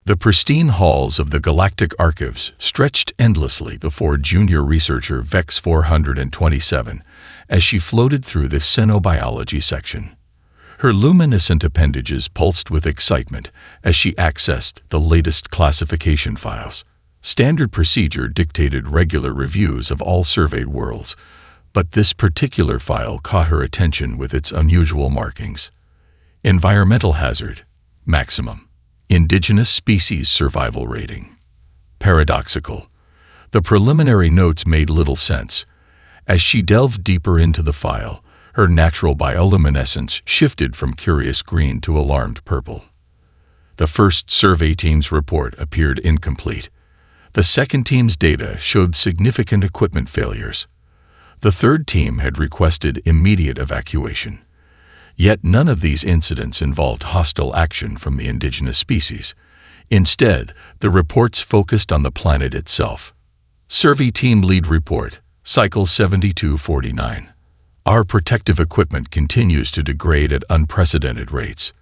The pristine halls of the Galactic archives stretched endlessly before junior researcher Vex 427 as she floated through the xenobiology section. Her luminescent appendages pulsed with excitement as she accessed the latest classification files. Standard procedure dictated regular reviews of all surveyed worlds, but this particular file caught her attention with its unusual markings. Environmental hazard, maximum. Indigenous species survival rating. Paradoxical. The preliminary notes made little sense. As she delved deeper into the file, her natural bioluminescence shifted from curious green to alarmed purple. The first survey team's report appeared incomplete. The second team's data showed significant equipment failures. The third team had requested immediate evacuation. Yet none of these incidents involved hostile action from the indigenous species. Instead, the reports focused on the planet itself. Survey Team Lead Report, Cycle 7249. Our protective equipment continues to degrade at unprecedented rates.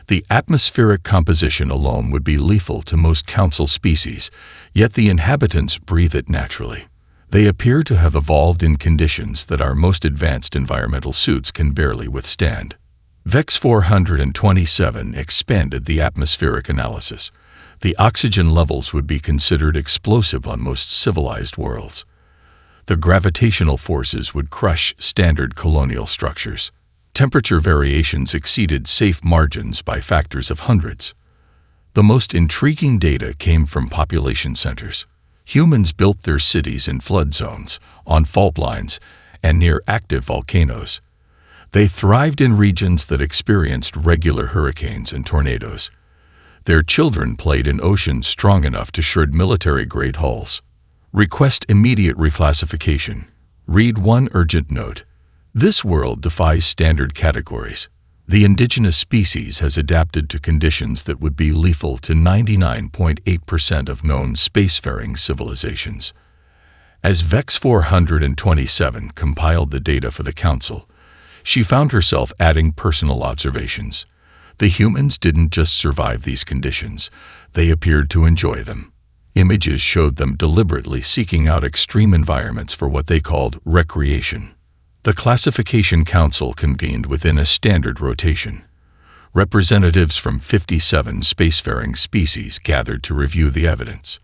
The atmospheric composition alone would be lethal to most council species, yet the inhabitants breathe it naturally. They appear to have evolved in conditions that our most advanced environmental suits can barely withstand. Vex 427 expanded the atmospheric analysis. The oxygen levels would be considered explosive on most civilized worlds. The gravitational forces would crush standard colonial structures. Temperature variations exceeded safe margins by factors of hundreds. The most intriguing data came from population centers. Humans built their cities in flood zones, on fault lines, and near active volcanoes. They thrived in regions that experienced regular hurricanes and tornadoes. Their children played in oceans strong enough to shred military-grade hulls. Request immediate reclassification. Read one urgent note. This world defies standard categories. The indigenous species has adapted to conditions that would be lethal to 99.8% of known spacefaring civilizations. As Vex 427 compiled the data for the Council, she found herself adding personal observations. The humans didn't just survive these conditions, they appeared to enjoy them. Images showed them deliberately seeking out extreme environments for what they called recreation. The Classification Council convened within a standard rotation. Representatives from 57 spacefaring species gathered to review the evidence.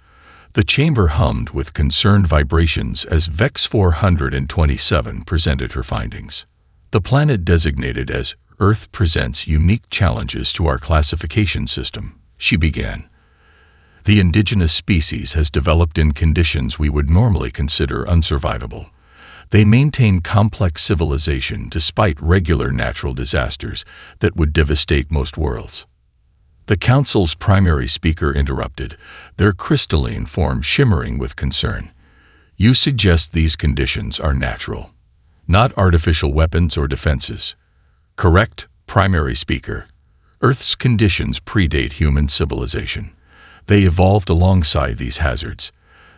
The chamber hummed with concerned vibrations as Vex 427 presented her findings. The planet designated as Earth presents unique challenges to our classification system, she began. The indigenous species has developed in conditions we would normally consider unsurvivable. They maintain complex civilization despite regular natural disasters that would devastate most worlds. The Council's primary speaker interrupted, their crystalline form shimmering with concern. You suggest these conditions are natural, not artificial weapons or defenses. Correct, primary speaker. Earth's conditions predate human civilization. They evolved alongside these hazards.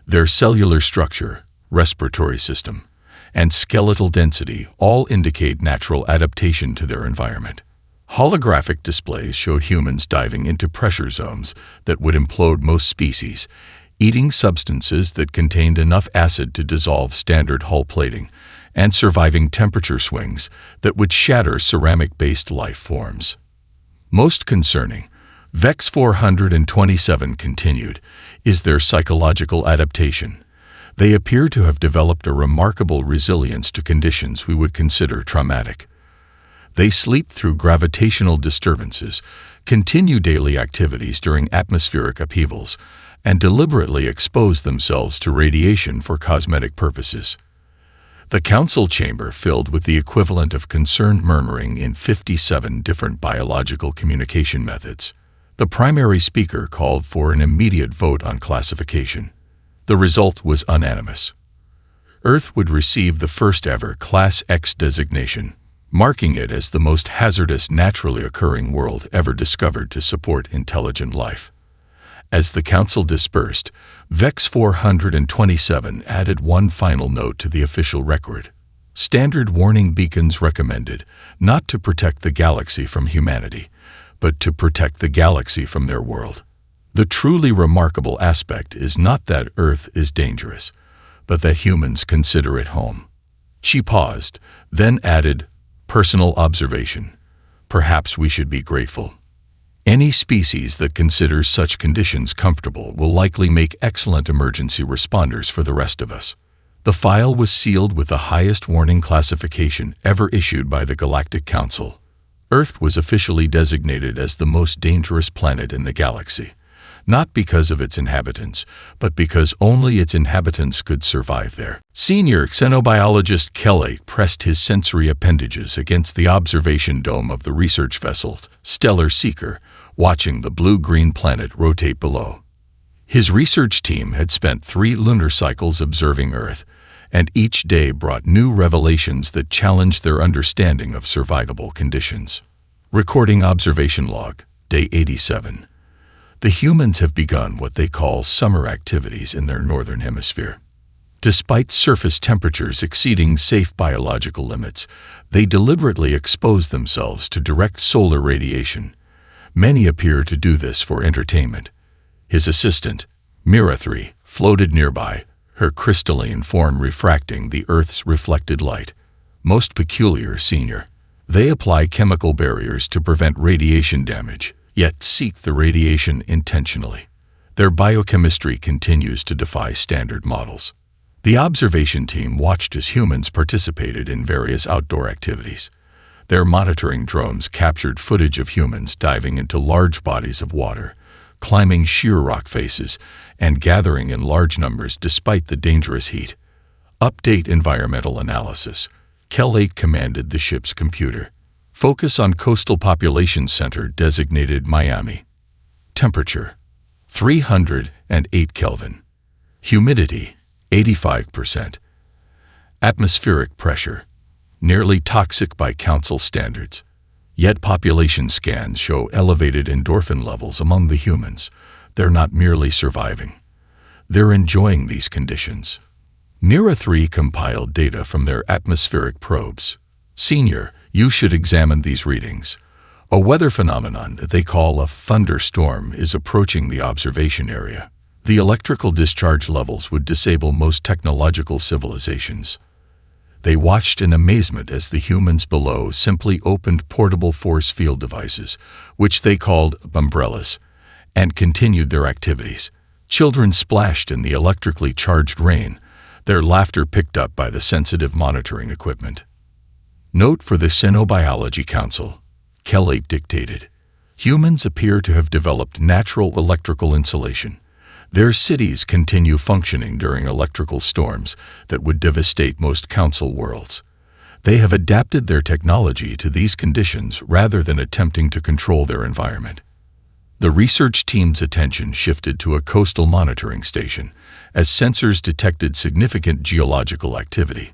Their cellular structure, respiratory system, and skeletal density all indicate natural adaptation to their environment. Holographic displays showed humans diving into pressure zones that would implode most species, eating substances that contained enough acid to dissolve standard hull plating, and surviving temperature swings that would shatter ceramic-based life forms. Most concerning, Vex 427 continued, is their psychological adaptation. They appear to have developed a remarkable resilience to conditions we would consider traumatic. They sleep through gravitational disturbances, continue daily activities during atmospheric upheavals, and deliberately expose themselves to radiation for cosmetic purposes. The council chamber filled with the equivalent of concerned murmuring in 57 different biological communication methods. The primary speaker called for an immediate vote on classification. The result was unanimous. Earth would receive the first-ever Class X designation, marking it as the most hazardous naturally occurring world ever discovered to support intelligent life. As the Council dispersed, Vex 427 added one final note to the official record. Standard warning beacons recommended not to protect the galaxy from humanity, but to protect the galaxy from their world. The truly remarkable aspect is not that Earth is dangerous, but that humans consider it home. She paused, then added, "Personal observation. Perhaps we should be grateful. Any species that considers such conditions comfortable will likely make excellent emergency responders for the rest of us." The file was sealed with the highest warning classification ever issued by the Galactic Council. Earth was officially designated as the most dangerous planet in the galaxy, not because of its inhabitants, but because only its inhabitants could survive there. Senior xenobiologist Kelly pressed his sensory appendages against the observation dome of the research vessel Stellar Seeker, watching the blue-green planet rotate below. His research team had spent 3 lunar cycles observing Earth, and each day brought new revelations that challenged their understanding of survivable conditions. Recording observation log, day 87. The humans have begun what they call summer activities in their northern hemisphere. Despite surface temperatures exceeding safe biological limits, they deliberately expose themselves to direct solar radiation. Many appear to do this for entertainment. His assistant, Mira 3, floated nearby, her crystalline form refracting the Earth's reflected light. Most peculiar, Senior. They apply chemical barriers to prevent radiation damage, yet seek the radiation intentionally. Their biochemistry continues to defy standard models. The observation team watched as humans participated in various outdoor activities. Their monitoring drones captured footage of humans diving into large bodies of water, climbing sheer rock faces, and gathering in large numbers despite the dangerous heat. Update environmental analysis. Kel 8 commanded the ship's computer. Focus on coastal population center designated Miami. Temperature, 308 Kelvin. Humidity, 85%. Atmospheric pressure, nearly toxic by council standards. Yet population scans show elevated endorphin levels among the humans. They're not merely surviving. They're enjoying these conditions. Mira 3 compiled data from their atmospheric probes. Senior, you should examine these readings. A weather phenomenon that they call a thunderstorm is approaching the observation area. The electrical discharge levels would disable most technological civilizations. They watched in amazement as the humans below simply opened portable force field devices, which they called umbrellas, and continued their activities. Children splashed in the electrically charged rain, their laughter picked up by the sensitive monitoring equipment. Note for the Xenobiology Council, Kel 8 dictated. Humans appear to have developed natural electrical insulation. Their cities continue functioning during electrical storms that would devastate most council worlds. They have adapted their technology to these conditions rather than attempting to control their environment. The research team's attention shifted to a coastal monitoring station as sensors detected significant geological activity.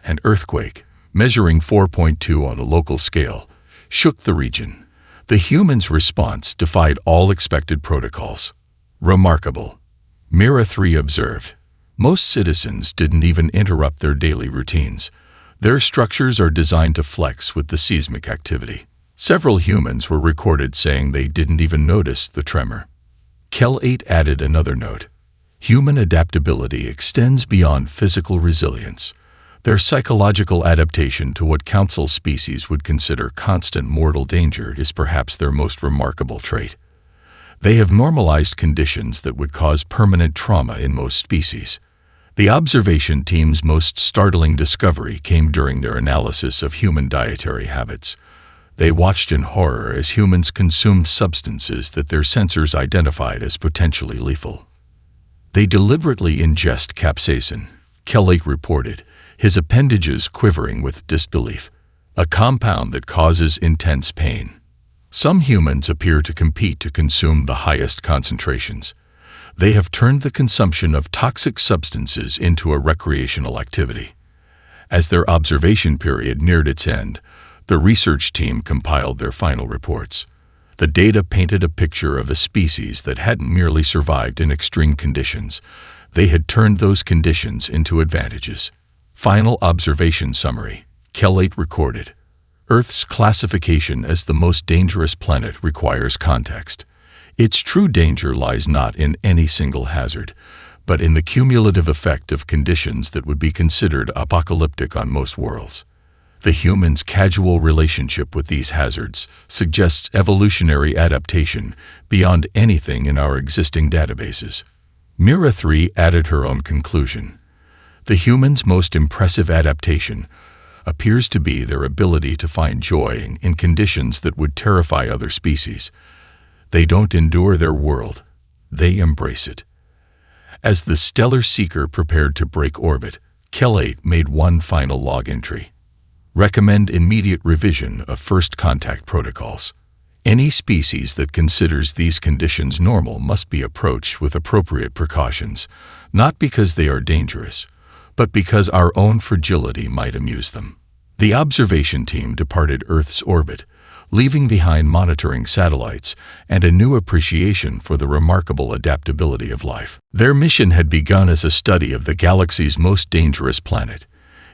An earthquake, measuring 4.2 on a local scale, shook the region. The humans' response defied all expected protocols. Remarkable, Mira 3 observed. Most citizens didn't even interrupt their daily routines. Their structures are designed to flex with the seismic activity. Several humans were recorded saying they didn't even notice the tremor. Kel 8 added another note. Human adaptability extends beyond physical resilience. Their psychological adaptation to what council species would consider constant mortal danger is perhaps their most remarkable trait. They have normalized conditions that would cause permanent trauma in most species. The observation team's most startling discovery came during their analysis of human dietary habits. They watched in horror as humans consumed substances that their sensors identified as potentially lethal. They deliberately ingest capsaicin, Kel 8 reported, his appendages quivering with disbelief, a compound that causes intense pain. Some humans appear to compete to consume the highest concentrations. They have turned the consumption of toxic substances into a recreational activity. As their observation period neared its end, the research team compiled their final reports. The data painted a picture of a species that hadn't merely survived in extreme conditions. They had turned those conditions into advantages. Final observation summary, Kel 8 recorded. Earth's classification as the most dangerous planet requires context. Its true danger lies not in any single hazard, but in the cumulative effect of conditions that would be considered apocalyptic on most worlds. The human's casual relationship with these hazards suggests evolutionary adaptation beyond anything in our existing databases. Mira 3 added her own conclusion. The human's most impressive adaptation appears to be their ability to find joy in conditions that would terrify other species. They don't endure their world, they embrace it. As the Stellar Seeker prepared to break orbit, Kel-8 made one final log entry. Recommend immediate revision of first contact protocols. Any species that considers these conditions normal must be approached with appropriate precautions, not because they are dangerous, but because our own fragility might amuse them. The observation team departed Earth's orbit, leaving behind monitoring satellites and a new appreciation for the remarkable adaptability of life. Their mission had begun as a study of the galaxy's most dangerous planet.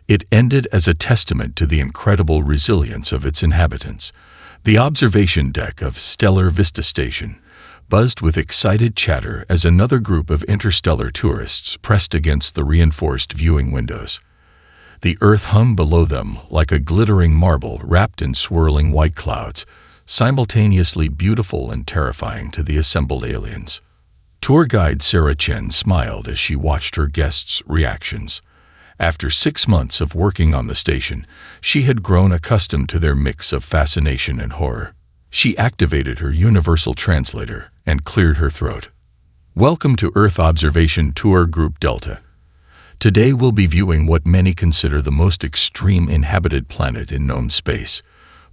It ended as a testament to the incredible resilience of its inhabitants. The observation deck of Stellar Vista Station buzzed with excited chatter as another group of interstellar tourists pressed against the reinforced viewing windows. The Earth hung below them like a glittering marble wrapped in swirling white clouds, simultaneously beautiful and terrifying to the assembled aliens. Tour guide Sarah Chen smiled as she watched her guests' reactions. After 6 months of working on the station, she had grown accustomed to their mix of fascination and horror. She activated her universal translator and cleared her throat. Welcome to Earth Observation Tour Group Delta. Today we'll be viewing what many consider the most extreme inhabited planet in known space.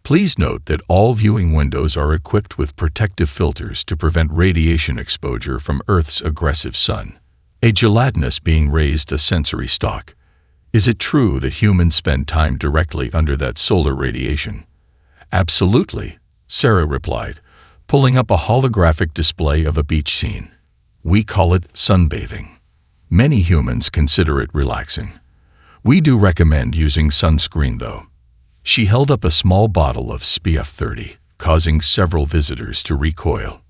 Please note that all viewing windows are equipped with protective filters to prevent radiation exposure from Earth's aggressive sun. A gelatinous being raised a sensory stalk. Is it true that humans spend time directly under that solar radiation? Absolutely, Sarah replied, pulling up a holographic display of a beach scene. We call it sunbathing. Many humans consider it relaxing. We do recommend using sunscreen though. She held up a small bottle of SPF 30, causing several visitors to recoil.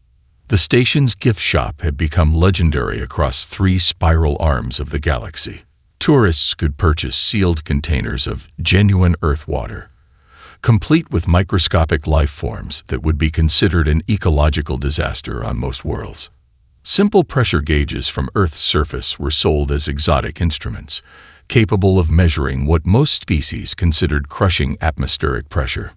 The station's gift shop had become legendary across 3 spiral arms of the galaxy. Tourists could purchase sealed containers of genuine Earth water, complete with microscopic life forms that would be considered an ecological disaster on most worlds. Simple pressure gauges from Earth's surface were sold as exotic instruments, capable of measuring what most species considered crushing atmospheric pressure.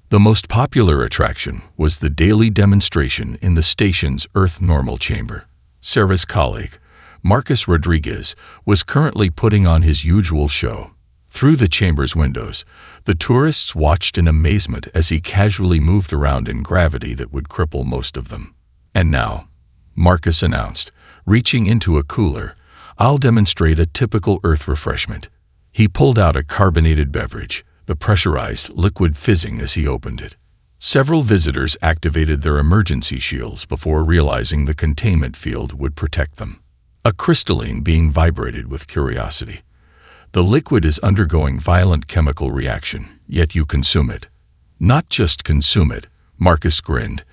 The most popular attraction was the daily demonstration in the station's Earth Normal Chamber. Sarah's colleague, Marcus Rodriguez, was currently putting on his usual show. Through the chamber's windows, the tourists watched in amazement as he casually moved around in gravity that would cripple most of them. And now, Marcus announced, reaching into a cooler, I'll demonstrate a typical Earth refreshment. He pulled out a carbonated beverage, the pressurized liquid fizzing as he opened it. Several visitors activated their emergency shields before realizing the containment field would protect them. A crystalline being vibrated with curiosity. The liquid is undergoing violent chemical reaction, yet you consume it. Not just consume it, Marcus grinned,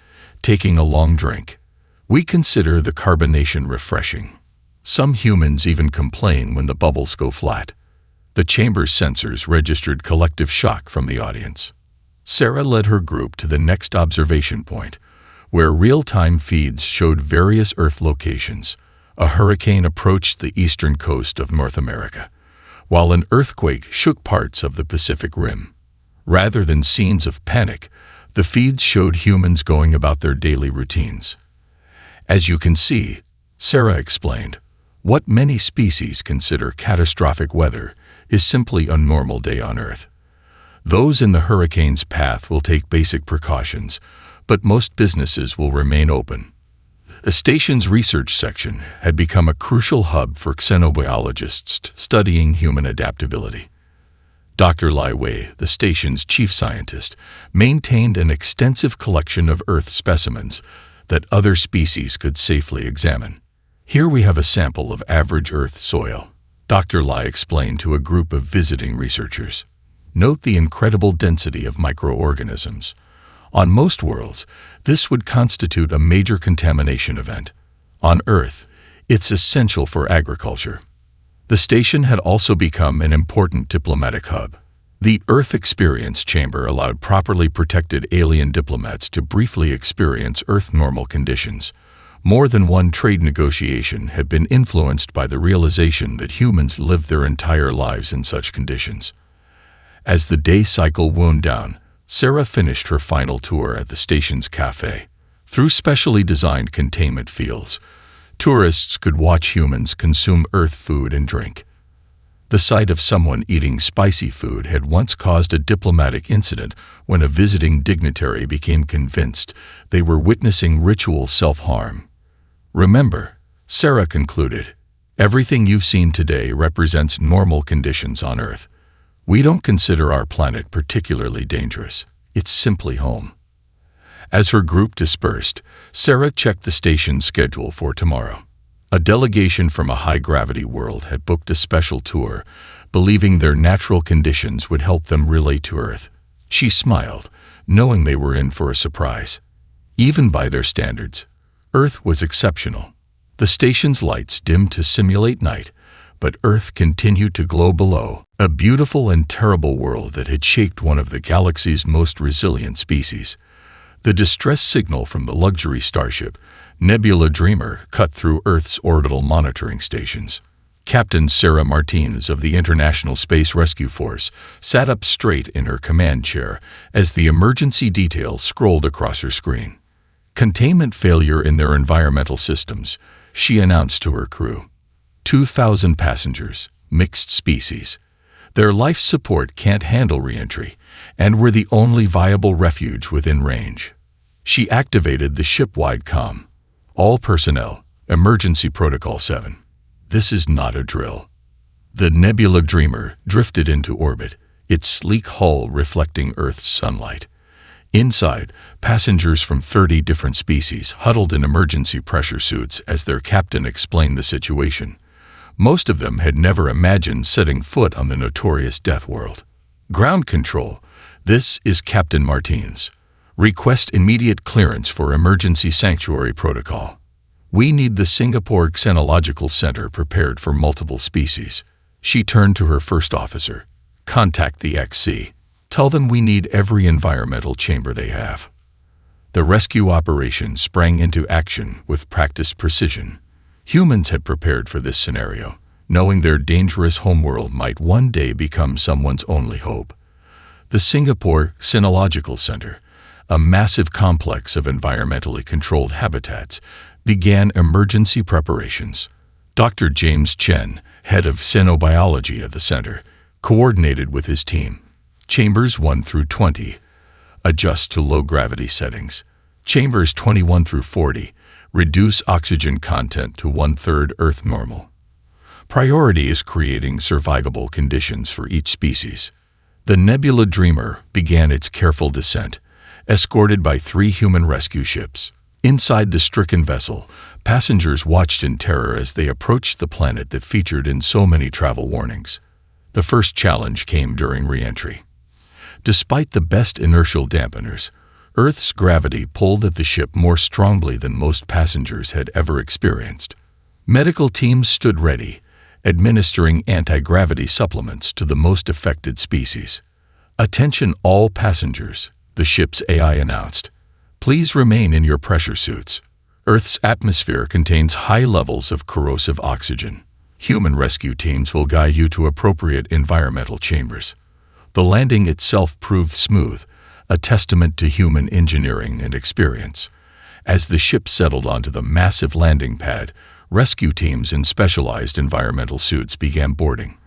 taking a long drink. We consider the carbonation refreshing. Some humans even complain when the bubbles go flat. The chamber's sensors registered collective shock from the audience. Sarah led her group to the next observation point, where real-time feeds showed various Earth locations. A hurricane approached the eastern coast of North America, while an earthquake shook parts of the Pacific Rim. Rather than scenes of panic, the feeds showed humans going about their daily routines. As you can see, Sarah explained, what many species consider catastrophic weather is simply a normal day on Earth. Those in the hurricane's path will take basic precautions, but most businesses will remain open. The station's research section had become a crucial hub for xenobiologists studying human adaptability. Dr. Lai Wei, the station's chief scientist, maintained an extensive collection of Earth specimens that other species could safely examine. Here we have a sample of average Earth soil, Dr. Lai explained to a group of visiting researchers. Note the incredible density of microorganisms. On most worlds, this would constitute a major contamination event. On Earth, it's essential for agriculture. The station had also become an important diplomatic hub. The Earth Experience Chamber allowed properly protected alien diplomats to briefly experience Earth normal conditions. More than one trade negotiation had been influenced by the realization that humans live their entire lives in such conditions. As the day cycle wound down, Sarah finished her final tour at the station's cafe. Through specially designed containment fields, tourists could watch humans consume Earth food and drink. The sight of someone eating spicy food had once caused a diplomatic incident when a visiting dignitary became convinced they were witnessing ritual self-harm. Remember, Sarah concluded, everything you've seen today represents normal conditions on Earth. We don't consider our planet particularly dangerous. It's simply home. As her group dispersed, Sarah checked the station's schedule for tomorrow. A delegation from a high-gravity world had booked a special tour, believing their natural conditions would help them relate to Earth. She smiled, knowing they were in for a surprise. Even by their standards, Earth was exceptional. The station's lights dimmed to simulate night, but Earth continued to glow below, a beautiful and terrible world that had shaped one of the galaxy's most resilient species. The distress signal from the luxury starship, Nebula Dreamer, cut through Earth's orbital monitoring stations. Captain Sarah Martinez of the International Space Rescue Force sat up straight in her command chair as the emergency details scrolled across her screen. Containment failure in their environmental systems, she announced to her crew. 2,000 passengers, mixed species. Their life support can't handle re-entry, and were the only viable refuge within range. She activated the ship-wide comm. All personnel, Emergency Protocol 7. This is not a drill. The Nebula Dreamer drifted into orbit, its sleek hull reflecting Earth's sunlight. Inside, passengers from 30 different species huddled in emergency pressure suits as their captain explained the situation. Most of them had never imagined setting foot on the notorious Death World. Ground control. This is Captain Martinez. Request immediate clearance for emergency sanctuary protocol. We need the Singapore Xenological Center prepared for multiple species. She turned to her first officer. Contact the XC. Tell them we need every environmental chamber they have. The rescue operation sprang into action with practiced precision. Humans had prepared for this scenario, knowing their dangerous homeworld might one day become someone's only hope. The Singapore Xenological Center, a massive complex of environmentally controlled habitats, began emergency preparations. Dr. James Chen, head of xenobiology at the center, coordinated with his team. Chambers 1 through 20. Adjust to low-gravity settings. Chambers 21 through 40. Reduce oxygen content to 1/3 Earth normal. Priority is creating survivable conditions for each species. The Nebula Dreamer began its careful descent, escorted by 3 human rescue ships. Inside the stricken vessel, passengers watched in terror as they approached the planet that featured in so many travel warnings. The first challenge came during re-entry. Despite the best inertial dampeners, Earth's gravity pulled at the ship more strongly than most passengers had ever experienced. Medical teams stood ready, administering anti-gravity supplements to the most affected species. Attention all passengers, the ship's AI announced. Please remain in your pressure suits. Earth's atmosphere contains high levels of corrosive oxygen. Human rescue teams will guide you to appropriate environmental chambers. The landing itself proved smooth, a testament to human engineering and experience. As the ship settled onto the massive landing pad, rescue teams in specialized environmental suits began boarding.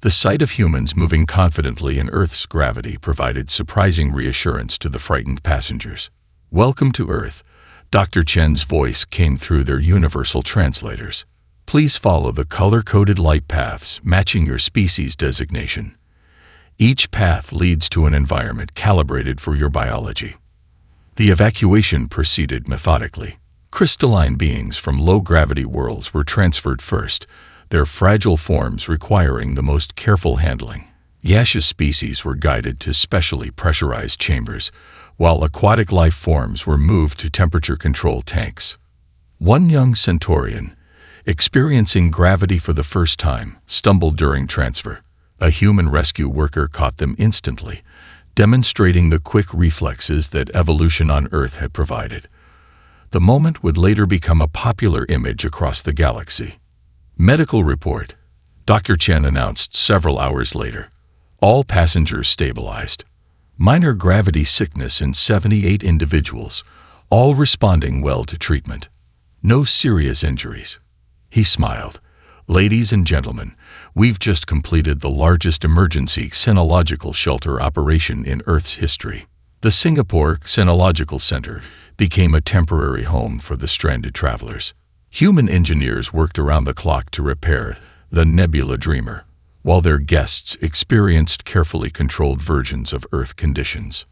The sight of humans moving confidently in Earth's gravity provided surprising reassurance to the frightened passengers. Welcome to Earth. Dr. Chen's voice came through their universal translators. Please follow the color-coded light paths matching your species designation. Each path leads to an environment calibrated for your biology. The evacuation proceeded methodically. Crystalline beings from low-gravity worlds were transferred first, their fragile forms requiring the most careful handling. Gaseous species were guided to specially pressurized chambers, while aquatic life forms were moved to temperature-controlled tanks. One young Centaurian, experiencing gravity for the first time, stumbled during transfer. A human rescue worker caught them instantly, demonstrating the quick reflexes that evolution on Earth had provided. The moment would later become a popular image across the galaxy. Medical report, Dr. Chen announced several hours later. All passengers stabilized. Minor gravity sickness in 78 individuals, all responding well to treatment. No serious injuries. He smiled. Ladies and gentlemen, we've just completed the largest emergency xenological shelter operation in Earth's history. The Singapore Xenological Center became a temporary home for the stranded travelers. Human engineers worked around the clock to repair the Nebula Dreamer, while their guests experienced carefully controlled versions of Earth conditions.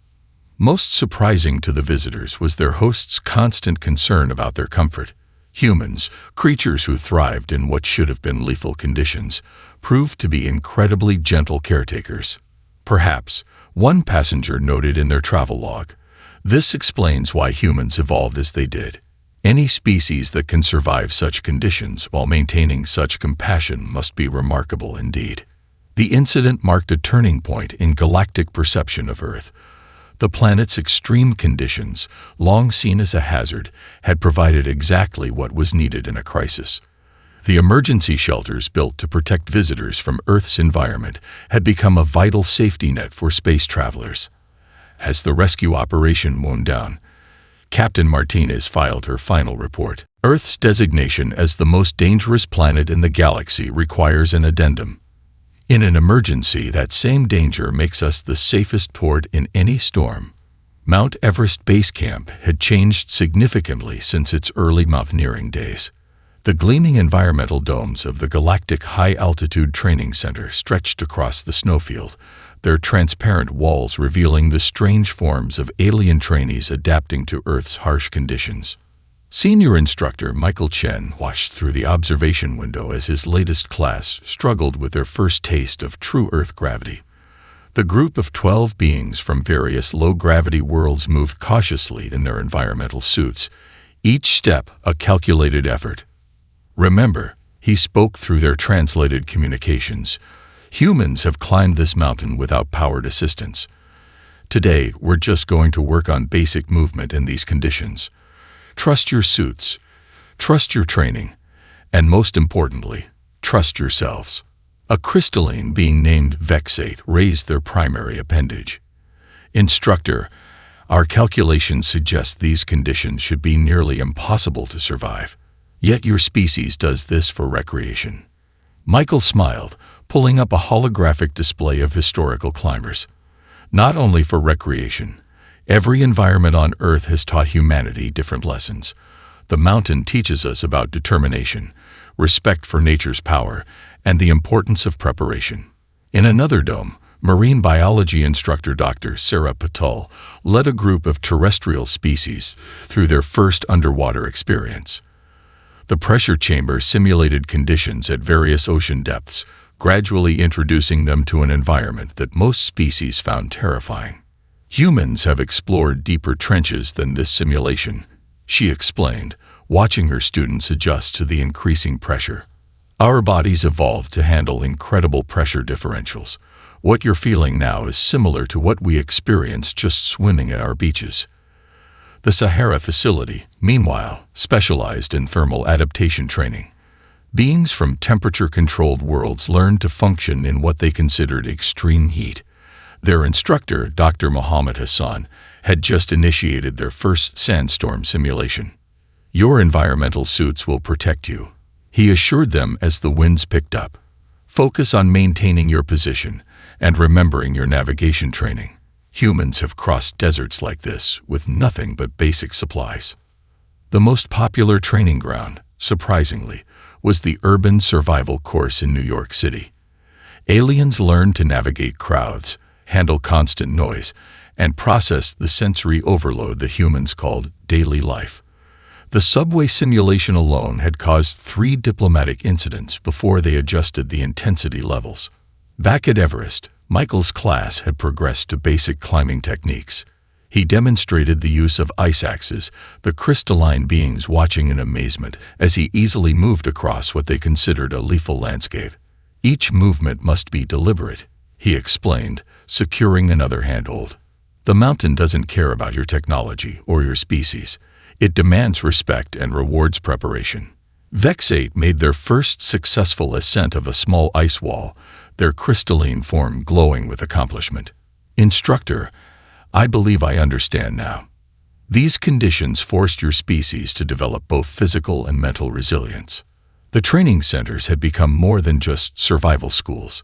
Most surprising to the visitors was their hosts' constant concern about their comfort. Humans, creatures who thrived in what should have been lethal conditions, proved to be incredibly gentle caretakers. Perhaps, one passenger noted in their travel log, "This explains why humans evolved as they did. Any species that can survive such conditions while maintaining such compassion must be remarkable indeed." The incident marked a turning point in galactic perception of Earth. The planet's extreme conditions, long seen as a hazard, had provided exactly what was needed in a crisis. The emergency shelters built to protect visitors from Earth's environment had become a vital safety net for space travelers. As the rescue operation wound down, Captain Martinez filed her final report. Earth's designation as the most dangerous planet in the galaxy requires an addendum. In an emergency, that same danger makes us the safest port in any storm. Mount Everest Base Camp had changed significantly since its early mountaineering days. The gleaming environmental domes of the Galactic High-Altitude Training Center stretched across the snowfield, their transparent walls revealing the strange forms of alien trainees adapting to Earth's harsh conditions. Senior instructor Michael Chen watched through the observation window as his latest class struggled with their first taste of true Earth gravity. The group of 12 beings from various low-gravity worlds moved cautiously in their environmental suits, each step a calculated effort. "Remember," he spoke through their translated communications, "humans have climbed this mountain without powered assistance. Today, we're just going to work on basic movement in these conditions. Trust your suits, trust your training, and most importantly, trust yourselves." A crystalline being named Vexate raised their primary appendage. "Instructor, our calculations suggest these conditions should be nearly impossible to survive. Yet your species does this for recreation." Michael smiled, pulling up a holographic display of historical climbers. "Not only for recreation. Every environment on Earth has taught humanity different lessons. The mountain teaches us about determination, respect for nature's power, and the importance of preparation." In another dome, marine biology instructor Dr. Sarah Patul led a group of terrestrial species through their first underwater experience. The pressure chamber simulated conditions at various ocean depths, gradually introducing them to an environment that most species found terrifying. "Humans have explored deeper trenches than this simulation," she explained, watching her students adjust to the increasing pressure. "Our bodies evolved to handle incredible pressure differentials. What you're feeling now is similar to what we experienced just swimming at our beaches." The Sahara facility, meanwhile, specialized in thermal adaptation training. Beings from temperature-controlled worlds learned to function in what they considered extreme heat. Their instructor, Dr. Mohammed Hassan, had just initiated their first sandstorm simulation. "Your environmental suits will protect you," he assured them as the winds picked up. "Focus on maintaining your position and remembering your navigation training. Humans have crossed deserts like this with nothing but basic supplies." The most popular training ground, surprisingly, was the Urban Survival Course in New York City. Aliens learned to navigate crowds, handle constant noise, and process the sensory overload that humans called daily life. The subway simulation alone had caused 3 diplomatic incidents before they adjusted the intensity levels. Back at Everest, Michael's class had progressed to basic climbing techniques. He demonstrated the use of ice axes, the crystalline beings watching in amazement as he easily moved across what they considered a lethal landscape. Each movement must be deliberate, he explained, securing another handhold. The mountain doesn't care about your technology or your species. It demands respect and rewards preparation. Vex 8 made their first successful ascent of a small ice wall, their crystalline form glowing with accomplishment. Instructor, I believe I understand now. These conditions forced your species to develop both physical and mental resilience. The training centers had become more than just survival schools.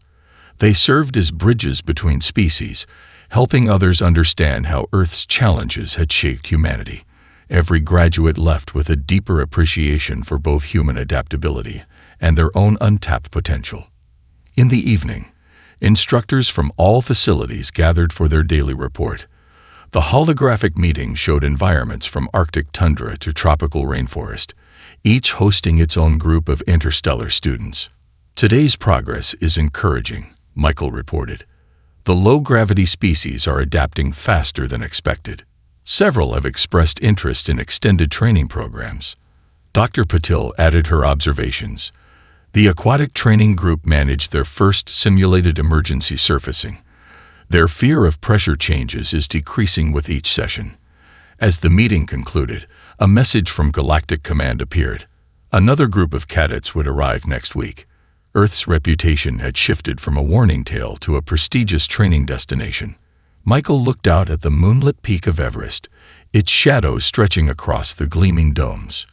They served as bridges between species, helping others understand how Earth's challenges had shaped humanity. Every graduate left with a deeper appreciation for both human adaptability and their own untapped potential. In the evening, instructors from all facilities gathered for their daily report. The holographic meeting showed environments from Arctic tundra to tropical rainforest, each hosting its own group of interstellar students. Today's progress is encouraging, Michael reported. The low-gravity species are adapting faster than expected. Several have expressed interest in extended training programs. Dr. Patil added her observations. The aquatic training group managed their first simulated emergency surfacing. Their fear of pressure changes is decreasing with each session. As the meeting concluded, a message from Galactic Command appeared. Another group of cadets would arrive next week. Earth's reputation had shifted from a warning tale to a prestigious training destination. Michael looked out at the moonlit peak of Everest, its shadow stretching across the gleaming domes.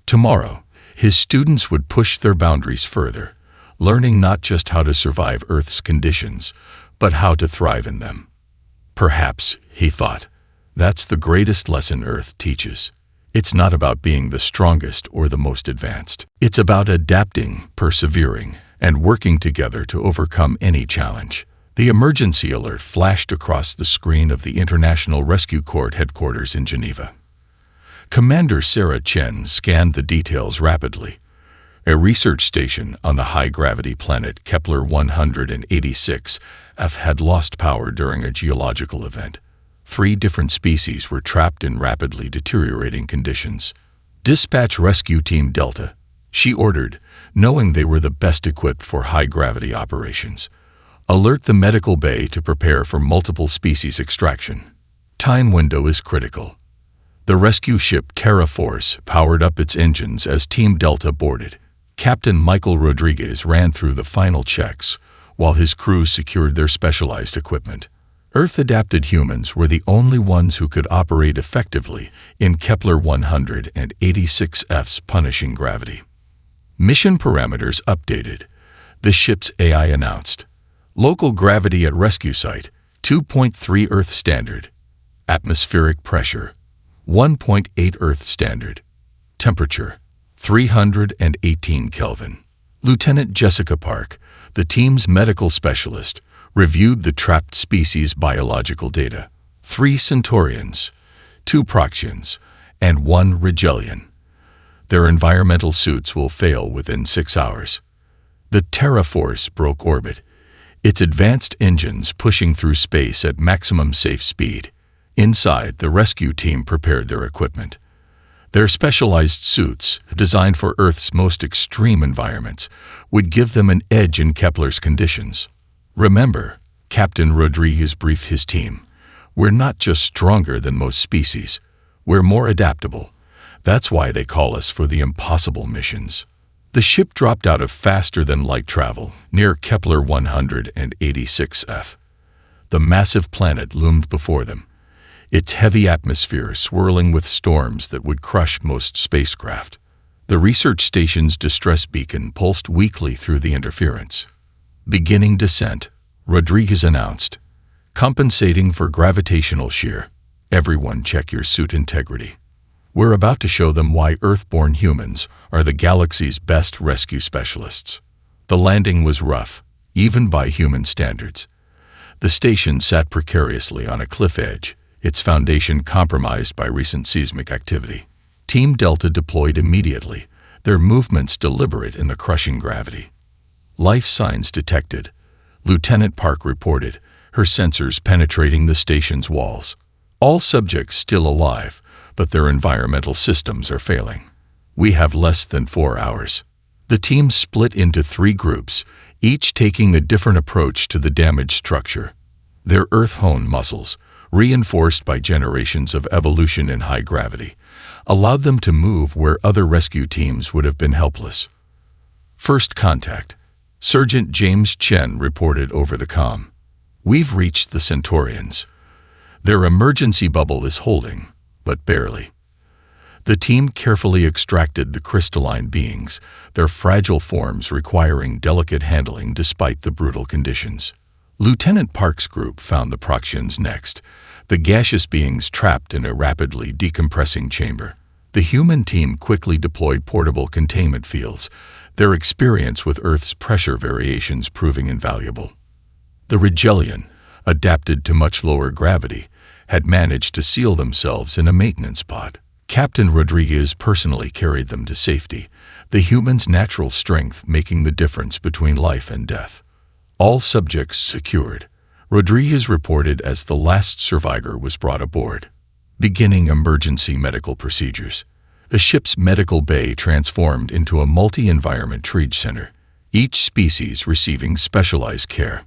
Tomorrow, his students would push their boundaries further, learning not just how to survive Earth's conditions, but how to thrive in them. Perhaps, he thought, that's the greatest lesson Earth teaches. It's not about being the strongest or the most advanced. It's about adapting, persevering, and working together to overcome any challenge. The emergency alert flashed across the screen of the International Rescue Corps headquarters in Geneva. Commander Sarah Chen scanned the details rapidly. A research station on the high-gravity planet Kepler 186 F had lost power during a geological event. 3 different species were trapped in rapidly deteriorating conditions. Dispatch Rescue Team Delta, she ordered, knowing they were the best equipped for high-gravity operations. Alert the medical bay to prepare for multiple species extraction. Time window is critical. The rescue ship Terra Force powered up its engines as Team Delta boarded. Captain Michael Rodriguez ran through the final checks, while his crew secured their specialized equipment. Earth-adapted humans were the only ones who could operate effectively in Kepler 186F's punishing gravity. Mission parameters updated. The ship's AI announced. Local gravity at rescue site, 2.3 Earth standard. Atmospheric pressure, 1.8 Earth standard. Temperature, 318 Kelvin. Lieutenant Jessica Park, the team's medical specialist, reviewed the trapped species' biological data. 3 Centaurians, 2 Proxians, and 1 Rigelian. Their environmental suits will fail within 6 hours. The Terra Force broke orbit, its advanced engines pushing through space at maximum safe speed. Inside, the rescue team prepared their equipment. Their specialized suits, designed for Earth's most extreme environments, would give them an edge in Kepler's conditions. Remember, Captain Rodriguez briefed his team, we're not just stronger than most species, we're more adaptable. That's why they call us for the impossible missions. The ship dropped out of faster-than-light travel near Kepler 186F. The massive planet loomed before them, its heavy atmosphere swirling with storms that would crush most spacecraft. The research station's distress beacon pulsed weakly through the interference. Beginning descent, Rodriguez announced. Compensating for gravitational shear. Everyone check your suit integrity. We're about to show them why Earth-born humans are the galaxy's best rescue specialists. The landing was rough, even by human standards. The station sat precariously on a cliff edge, its foundation compromised by recent seismic activity. Team Delta deployed immediately, their movements deliberate in the crushing gravity. Life signs detected, Lieutenant Park reported, her sensors penetrating the station's walls. All subjects still alive, but their environmental systems are failing. We have less than 4 hours. The team split into 3 groups, each taking a different approach to the damaged structure. Their earth-honed muscles, reinforced by generations of evolution in high gravity, allowed them to move where other rescue teams would have been helpless. First contact. Sergeant James Chen reported over the comm. "We've reached the Centaurians. Their emergency bubble is holding, but barely." The team carefully extracted the crystalline beings, their fragile forms requiring delicate handling despite the brutal conditions. Lieutenant Park's group found the Proxians next, the gaseous beings trapped in a rapidly decompressing chamber. The human team quickly deployed portable containment fields, their experience with Earth's pressure variations proving invaluable. The Regellian, adapted to much lower gravity, had managed to seal themselves in a maintenance pod. Captain Rodriguez personally carried them to safety, the human's natural strength making the difference between life and death. All subjects secured, Rodriguez reported as the last survivor was brought aboard. Beginning emergency medical procedures. The ship's medical bay transformed into a multi-environment triage center, each species receiving specialized care.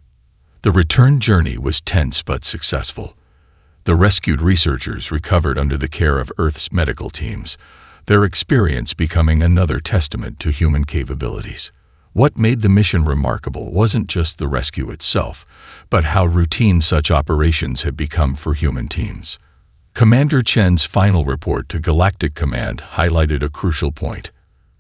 The return journey was tense but successful. The rescued researchers recovered under the care of Earth's medical teams, their experience becoming another testament to human capabilities. What made the mission remarkable wasn't just the rescue itself, but how routine such operations had become for human teams. Commander Chen's final report to Galactic Command highlighted a crucial point.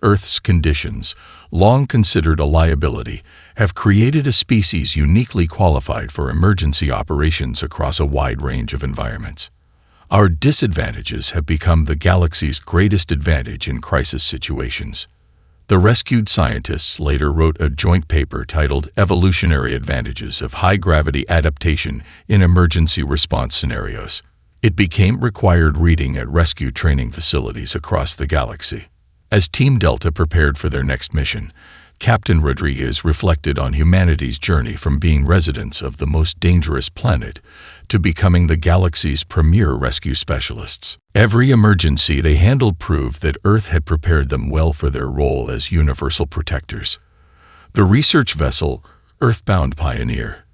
Earth's conditions, long considered a liability, have created a species uniquely qualified for emergency operations across a wide range of environments. Our disadvantages have become the galaxy's greatest advantage in crisis situations. The rescued scientists later wrote a joint paper titled Evolutionary Advantages of High-Gravity Adaptation in Emergency Response Scenarios. It became required reading at rescue training facilities across the galaxy. As Team Delta prepared for their next mission, Captain Rodriguez reflected on humanity's journey from being residents of the most dangerous planet to becoming the galaxy's premier rescue specialists. Every emergency they handled proved that Earth had prepared them well for their role as universal protectors. The research vessel, Earthbound Pioneer,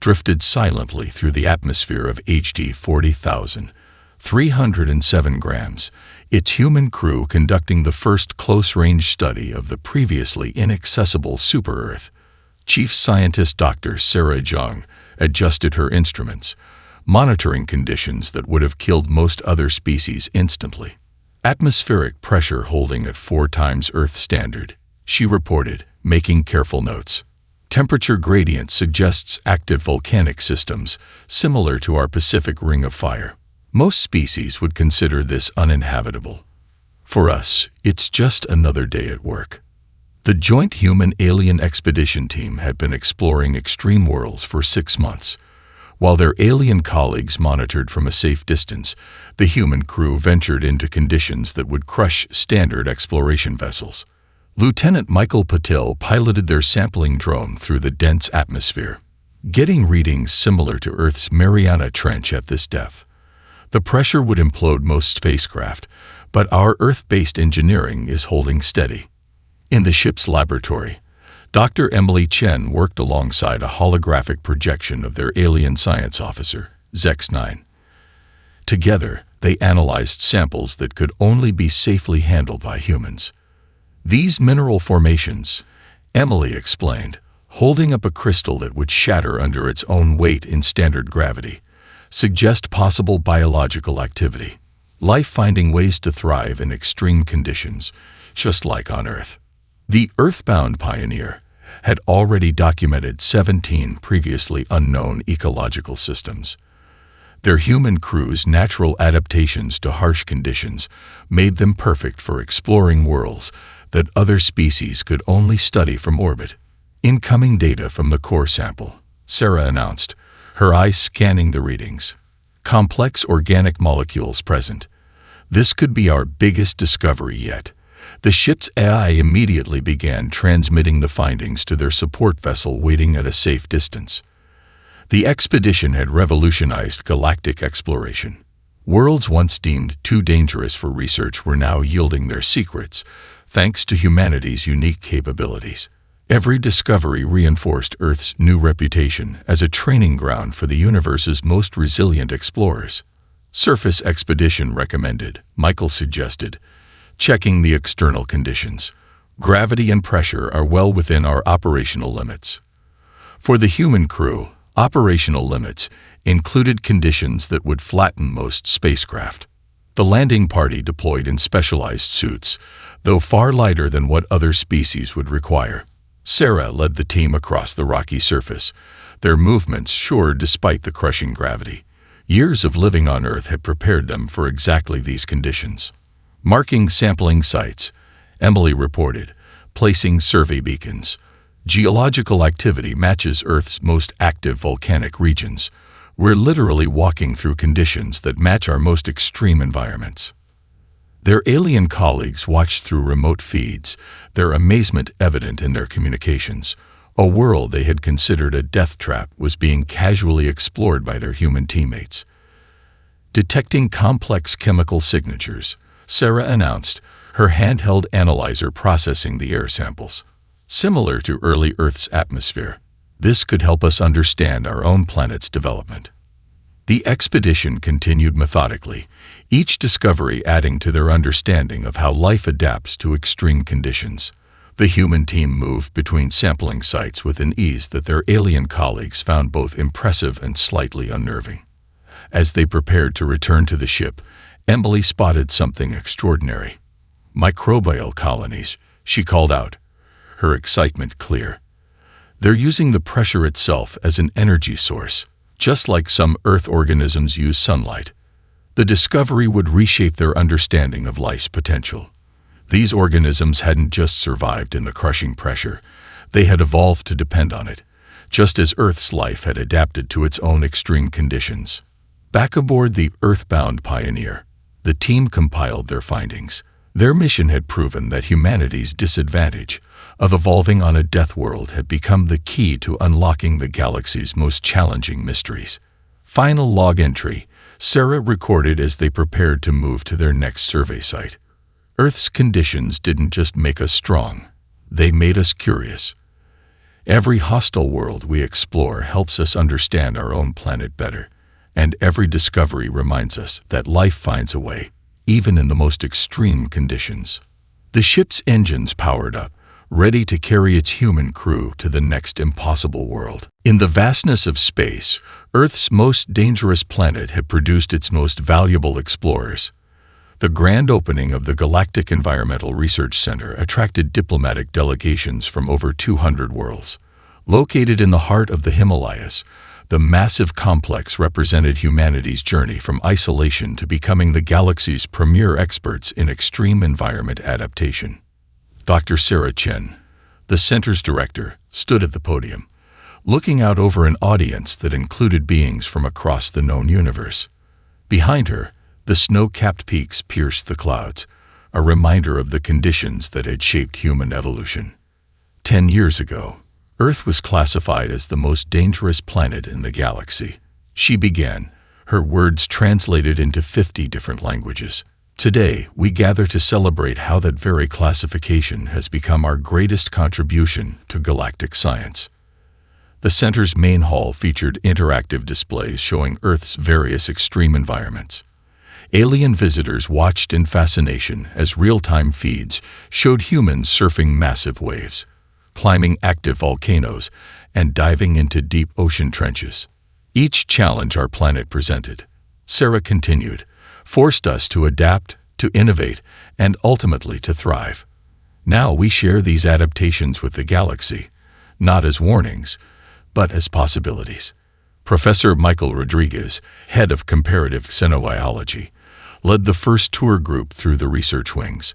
drifted silently through the atmosphere of HD 40,000, 307 grams, its human crew conducting the first close-range study of the previously inaccessible super-Earth. Chief Scientist Dr. Sarah Jung adjusted her instruments, monitoring conditions that would have killed most other species instantly. Atmospheric pressure holding at 4 times Earth standard, she reported, making careful notes. Temperature gradient suggests active volcanic systems, similar to our Pacific Ring of Fire. Most species would consider this uninhabitable. For us, it's just another day at work. The Joint Human-Alien Expedition Team had been exploring extreme worlds for 6 months. While their alien colleagues monitored from a safe distance, the human crew ventured into conditions that would crush standard exploration vessels. Lieutenant Michael Patil piloted their sampling drone through the dense atmosphere, getting readings similar to Earth's Mariana Trench at this depth. The pressure would implode most spacecraft, but our Earth-based engineering is holding steady. In the ship's laboratory, Dr. Emily Chen worked alongside a holographic projection of their alien science officer, Zex-9. Together, they analyzed samples that could only be safely handled by humans. These mineral formations, Emily explained, holding up a crystal that would shatter under its own weight in standard gravity, suggest possible biological activity, life finding ways to thrive in extreme conditions, just like on Earth. The Earthbound Pioneer had already documented 17 previously unknown ecological systems. Their human crew's natural adaptations to harsh conditions made them perfect for exploring worlds that other species could only study from orbit. Incoming data from the core sample, Sarah announced, her eyes scanning the readings. Complex organic molecules present. This could be our biggest discovery yet. The ship's AI immediately began transmitting the findings to their support vessel waiting at a safe distance. The expedition had revolutionized galactic exploration. Worlds once deemed too dangerous for research were now yielding their secrets, thanks to humanity's unique capabilities. Every discovery reinforced Earth's new reputation as a training ground for the universe's most resilient explorers. Surface expedition recommended, Michael suggested, checking the external conditions. Gravity and pressure are well within our operational limits. For the human crew, operational limits included conditions that would flatten most spacecraft. The landing party deployed in specialized suits, though far lighter than what other species would require. Sarah led the team across the rocky surface, their movements sure despite the crushing gravity. Years of living on Earth had prepared them for exactly these conditions. Marking sampling sites, Emily reported, placing survey beacons. Geological activity matches Earth's most active volcanic regions. We're literally walking through conditions that match our most extreme environments. Their alien colleagues watched through remote feeds, their amazement evident in their communications. A world they had considered a death trap was being casually explored by their human teammates. Detecting complex chemical signatures, Sarah announced, her handheld analyzer processing the air samples. Similar to early Earth's atmosphere, this could help us understand our own planet's development. The expedition continued methodically, each discovery adding to their understanding of how life adapts to extreme conditions. The human team moved between sampling sites with an ease that their alien colleagues found both impressive and slightly unnerving. As they prepared to return to the ship, Emily spotted something extraordinary. Microbial colonies, she called out, her excitement clear. They're using the pressure itself as an energy source, just like some Earth organisms use sunlight. The discovery would reshape their understanding of life's potential. These organisms hadn't just survived in the crushing pressure, they had evolved to depend on it, just as Earth's life had adapted to its own extreme conditions. Back aboard the Earthbound Pioneer, the team compiled their findings. Their mission had proven that humanity's disadvantage of evolving on a death world had become the key to unlocking the galaxy's most challenging mysteries. Final log entry, Sarah recorded as they prepared to move to their next survey site. Earth's conditions didn't just make us strong, they made us curious. Every hostile world we explore helps us understand our own planet better, and every discovery reminds us that life finds a way, even in the most extreme conditions. The ship's engines powered up, ready to carry its human crew to the next impossible world. In the vastness of space, Earth's most dangerous planet had produced its most valuable explorers. The grand opening of the Galactic Environmental Research Center attracted diplomatic delegations from over 200 worlds. Located in the heart of the Himalayas, the massive complex represented humanity's journey from isolation to becoming the galaxy's premier experts in extreme environment adaptation. Dr. Sarah Chen, the center's director, stood at the podium, looking out over an audience that included beings from across the known universe. Behind her, the snow-capped peaks pierced the clouds, a reminder of the conditions that had shaped human evolution. 10 years ago, Earth was classified as the most dangerous planet in the galaxy. She began, her words translated into 50 different languages. Today, we gather to celebrate how that very classification has become our greatest contribution to galactic science. The center's main hall featured interactive displays showing Earth's various extreme environments. Alien visitors watched in fascination as real-time feeds showed humans surfing massive waves, climbing active volcanoes, and diving into deep ocean trenches. Each challenge our planet presented, Sarah continued, forced us to adapt, to innovate, and ultimately to thrive. Now we share these adaptations with the galaxy, not as warnings, but as possibilities. Professor Michael Rodriguez, head of comparative xenobiology, led the first tour group through the research wings.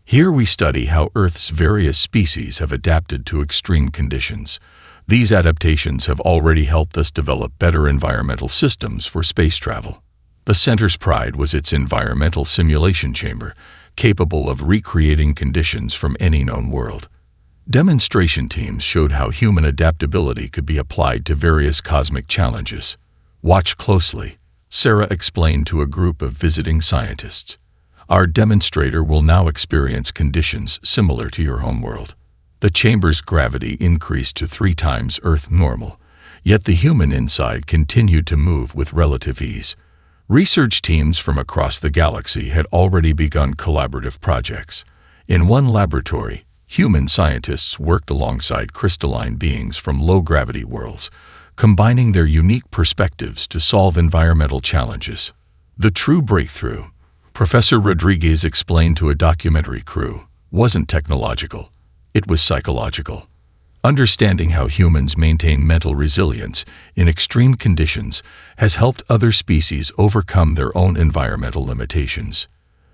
Here we study how Earth's various species have adapted to extreme conditions. These adaptations have already helped us develop better environmental systems for space travel. The center's pride was its environmental simulation chamber, capable of recreating conditions from any known world. Demonstration teams showed how human adaptability could be applied to various cosmic challenges. Watch closely, Sarah explained to a group of visiting scientists. Our demonstrator will now experience conditions similar to your homeworld. The chamber's gravity increased to 3 times Earth normal, yet the human inside continued to move with relative ease. Research teams from across the galaxy had already begun collaborative projects. In one laboratory, human scientists worked alongside crystalline beings from low-gravity worlds, combining their unique perspectives to solve environmental challenges. The true breakthrough, Professor Rodriguez explained to a documentary crew, wasn't technological. It was psychological. Understanding how humans maintain mental resilience in extreme conditions has helped other species overcome their own environmental limitations.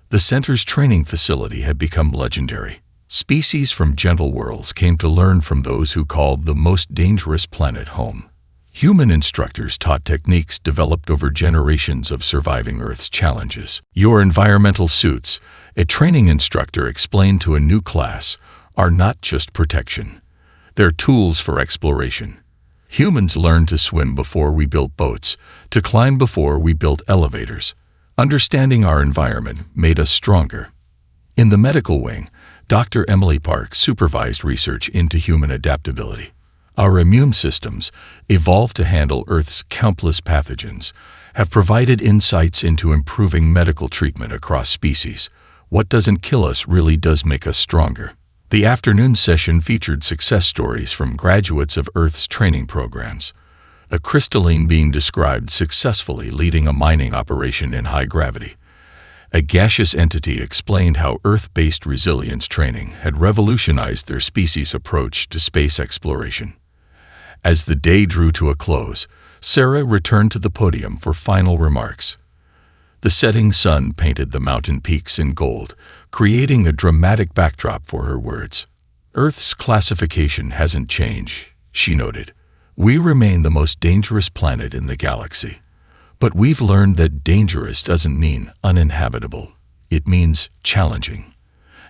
The center's training facility had become legendary. Species from gentle worlds came to learn from those who called the most dangerous planet home. Human instructors taught techniques developed over generations of surviving Earth's challenges. Your environmental suits, a training instructor explained to a new class, are not just protection. They're tools for exploration. Humans learned to swim before we built boats, to climb before we built elevators. Understanding our environment made us stronger. In the medical wing, Dr. Emily Park supervised research into human adaptability. Our immune systems, evolved to handle Earth's countless pathogens, have provided insights into improving medical treatment across species. What doesn't kill us really does make us stronger. The afternoon session featured success stories from graduates of Earth's training programs. A crystalline being described successfully leading a mining operation in high gravity. A gaseous entity explained how Earth-based resilience training had revolutionized their species' approach to space exploration. As the day drew to a close, Sarah returned to the podium for final remarks. The setting sun painted the mountain peaks in gold, creating a dramatic backdrop for her words. Earth's classification hasn't changed, she noted. We remain the most dangerous planet in the galaxy. But we've learned that dangerous doesn't mean uninhabitable. It means challenging.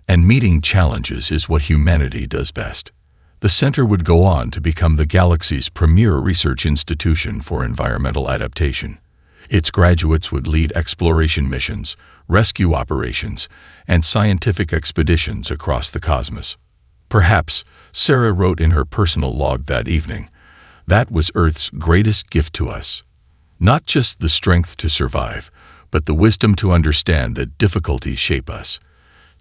And meeting challenges is what humanity does best. The center would go on to become the galaxy's premier research institution for environmental adaptation. Its graduates would lead exploration missions, rescue operations, and scientific expeditions across the cosmos. Perhaps, Sarah wrote in her personal log that evening, that was Earth's greatest gift to us. Not just the strength to survive, but the wisdom to understand that difficulties shape us,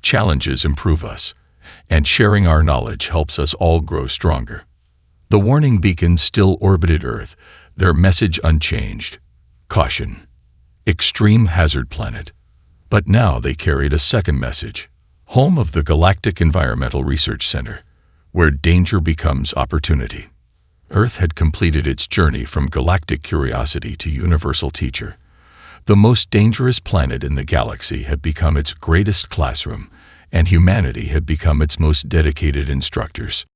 challenges improve us, and sharing our knowledge helps us all grow stronger. The warning beacons still orbited Earth, their message unchanged. Caution. Extreme hazard planet. But now they carried a second message. Home of the Galactic Environmental Research Center, where danger becomes opportunity. Earth had completed its journey from galactic curiosity to universal teacher. The most dangerous planet in the galaxy had become its greatest classroom, and humanity had become its most dedicated instructors.